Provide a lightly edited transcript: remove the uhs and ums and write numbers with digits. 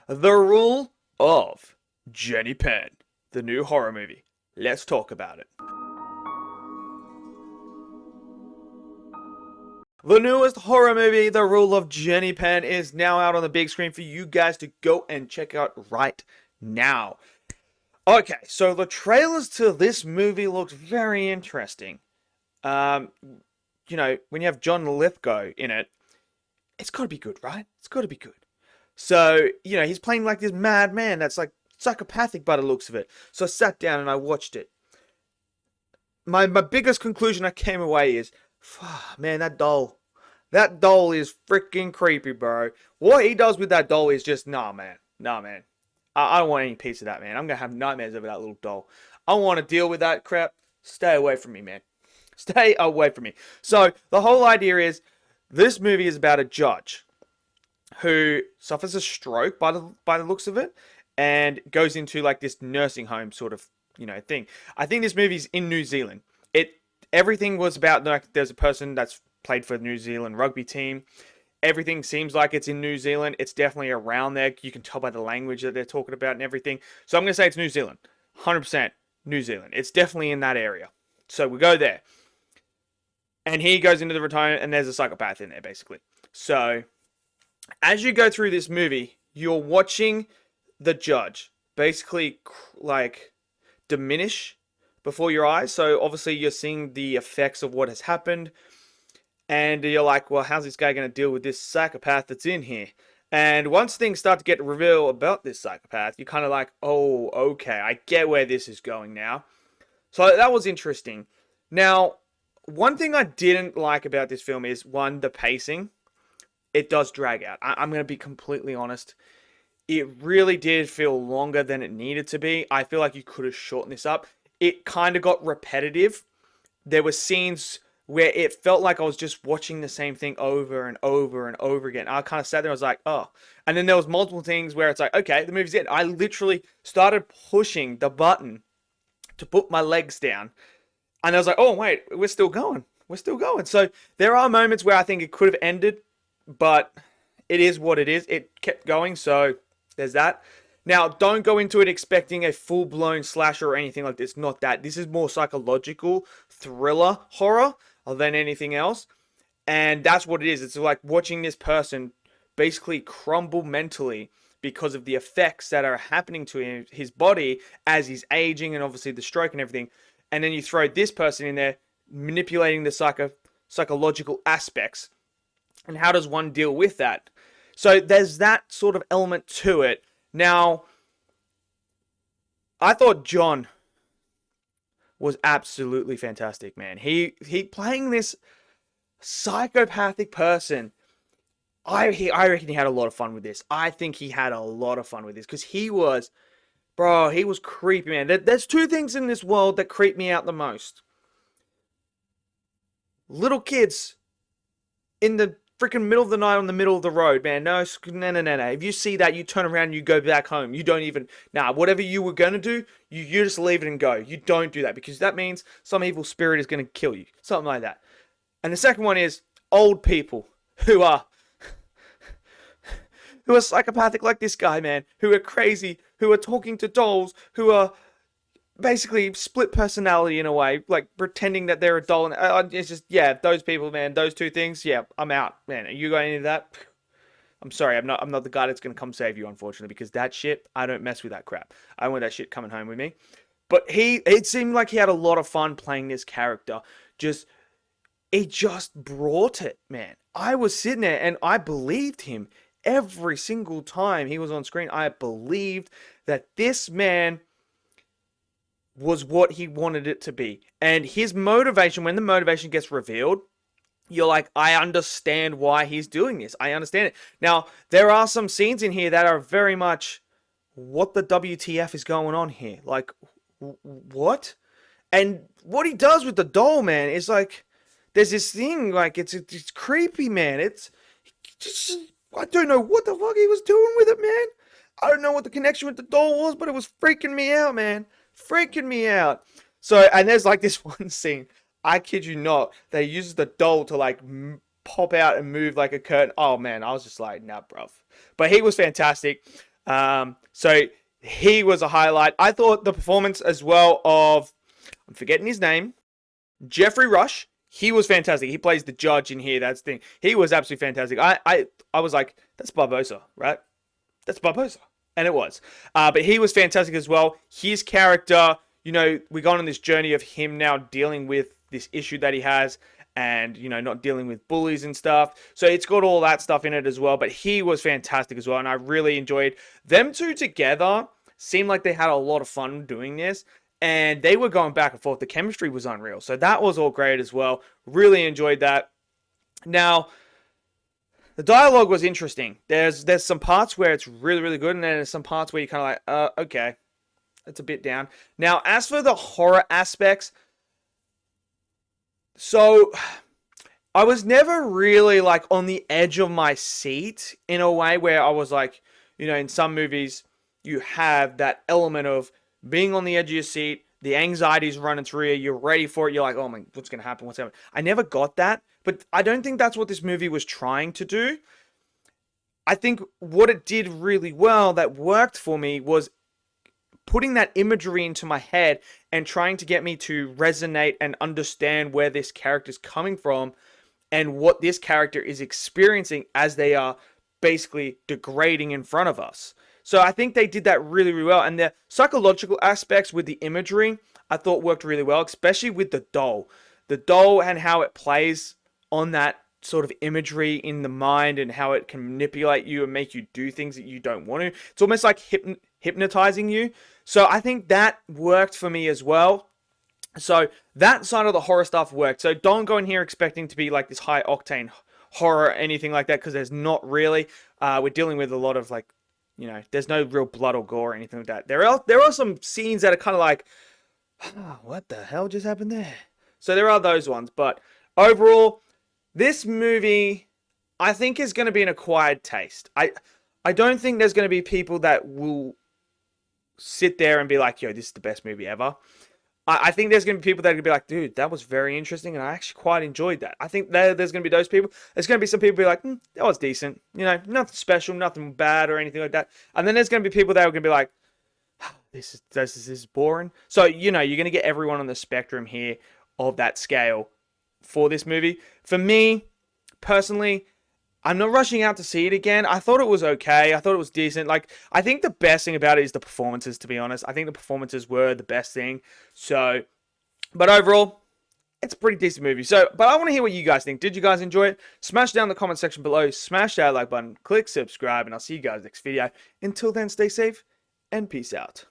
The Rule of Jenny Penn, the new horror movie. Let's talk about it. The newest horror movie, The Rule of Jenny Penn, is now out on the big screen for you guys to go and check out right now. Okay, so the trailers to this movie looked very interesting. Um, when you have John Lithgow in it, it's got to be good, right? It's got to be good. So, he's playing like this madman that's like psychopathic by the looks of it. So I sat down and I watched it. My biggest conclusion I came away is, man, that doll. That doll is freaking creepy, bro. What he does with that doll is just, nah, man. Nah, man. I don't want any piece of that, man. I'm going to have nightmares over that little doll. I don't want to deal with that crap. Stay away from me, man. Stay away from me. So, the whole idea is, this movie is about a judge who suffers a stroke by the looks of it and goes into like this nursing home sort of, thing. I think this movie's in New Zealand. Everything was about like there's a person that's played for the New Zealand rugby team. Everything seems like it's in New Zealand. It's definitely around there. You can tell by the language that they're talking about and everything. So I'm going to say it's New Zealand. 100% New Zealand. It's definitely in that area. So we go there. And he goes into the retirement and there's a psychopath in there basically. So as you go through this movie, you're watching the judge basically like diminish before your eyes. So obviously you're seeing the effects of what has happened. And you're like, well, how's this guy going to deal with this psychopath that's in here? And once things start to get revealed about this psychopath, you're kind of like, oh, okay, I get where this is going now. So that was interesting. Now, one thing I didn't like about this film is, one, the pacing. It does drag out. I'm going to be completely honest. It really did feel longer than it needed to be. I feel like you could have shortened this up. It kind of got repetitive. There were scenes where it felt like I was just watching the same thing over and over and over again. I kind of sat there and I was like, oh. And then there was multiple things where it's like, okay, the movie's in. I literally started pushing the button to put my legs down. And I was like, oh, wait, we're still going. We're still going. So there are moments where I think it could have ended, but it is what it is. It kept going, so there's that. Now, don't go into it expecting a full-blown slasher or anything like this. Not that. This is more psychological thriller horror than anything else. And that's what it is. It's like watching this person basically crumble mentally because of the effects that are happening to his body as he's aging and obviously the stroke and everything. And then you throw this person in there manipulating the psychological aspects. And how does one deal with that? So there's that sort of element to it. Now, I thought John was absolutely fantastic, man. He playing this psychopathic person. I reckon he had a lot of fun with this. I think he had a lot of fun with this because he was creepy, man. There's two things in this world that creep me out the most. Little kids in the freaking middle of the night on the middle of the road, man. No. If you see that, you turn around and you go back home. You don't even, whatever you were going to do, you just leave it and go. You don't do that because that means some evil spirit is going to kill you. Something like that. And the second one is old people who are psychopathic like this guy, man. Who are crazy, who are talking to dolls, who are basically split personality in a way, like pretending that they're a doll. And it's just, yeah, those people, man, those two things, yeah, I'm out, man. Are you going into that? I'm sorry, I'm not the guy that's gonna come save you, unfortunately, because that shit, I don't mess with that crap. I don't want that shit coming home with me. But it seemed like he had a lot of fun playing this character. He just brought it, man. I was sitting there and I believed him every single time he was on screen. I believed that this man was what he wanted it to be. And his motivation, when the motivation gets revealed, you're like, I understand why he's doing this. I understand it. Now, there are some scenes in here that are very much, what the WTF is going on here? Like, what? And what he does with the doll, man, is like, there's this thing, like, it's creepy, man. It's just, I don't know what the fuck he was doing with it, man. I don't know what the connection with the doll was, but it was freaking me out, man. Freaking me out. So, and there's like this one scene, I kid you not, they uses the doll to like pop out and move like a curtain. Oh man, I was just like, nah, bruv. But he was fantastic. So he was a highlight. I thought the performance as well of, I'm forgetting his name, Jeffrey Rush. He was fantastic. He plays the judge in here. That's the thing. He was absolutely fantastic. I was like, that's Barbosa, right? That's Barbosa. And it was. But he was fantastic as well. His character, you know, we got on this journey of him now dealing with this issue that he has and, you know, not dealing with bullies and stuff. So it's got all that stuff in it as well. But he was fantastic as well. And I really enjoyed them two together. Seemed like they had a lot of fun doing this. And they were going back and forth. The chemistry was unreal. So that was all great as well. Really enjoyed that. Now, the dialogue was interesting. There's some parts where it's really, really good, and then there's some parts where you're kind of like, okay, that's a bit down. Now, as for the horror aspects, so I was never really like on the edge of my seat in a way where I was like, you know, in some movies, you have that element of being on the edge of your seat, the anxiety's running through you, you're ready for it, you're like, oh my, what's going to happen, what's happening? I never got that, but I don't think that's what this movie was trying to do. I think what it did really well that worked for me was putting that imagery into my head and trying to get me to resonate and understand where this character's coming from and what this character is experiencing as they are basically degrading in front of us. So I think they did that really, really well. And the psychological aspects with the imagery, I thought worked really well, especially with the doll. The doll and how it plays on that sort of imagery in the mind and how it can manipulate you and make you do things that you don't want to. It's almost like hypnotizing you. So I think that worked for me as well. So that side of the horror stuff worked. So don't go in here expecting to be like this high octane horror or anything like that, because there's not really. We're dealing with a lot of like, you know, there's no real blood or gore or anything like that. There are some scenes that are kind of like, oh, what the hell just happened there? So there are those ones. But overall, this movie, I think, is going to be an acquired taste. I don't think there's going to be people that will sit there and be like, yo, this is the best movie ever. I think there's going to be people that are going to be like, dude, that was very interesting, and I actually quite enjoyed that. I think there's going to be those people. There's going to be some people who be like, that was decent. You know, nothing special, nothing bad or anything like that. And then there's going to be people that are going to be like, this is boring. So, you know, you're going to get everyone on the spectrum here of that scale for this movie. For me, personally, I'm not rushing out to see it again. I thought it was okay. I thought it was decent. Like, I think the best thing about it is the performances, to be honest. I think the performances were the best thing. So, but overall, it's a pretty decent movie. So, but I want to hear what you guys think. Did you guys enjoy it? Smash down the comment section below. Smash that like button. Click subscribe. And I'll see you guys next video. Until then, stay safe and peace out.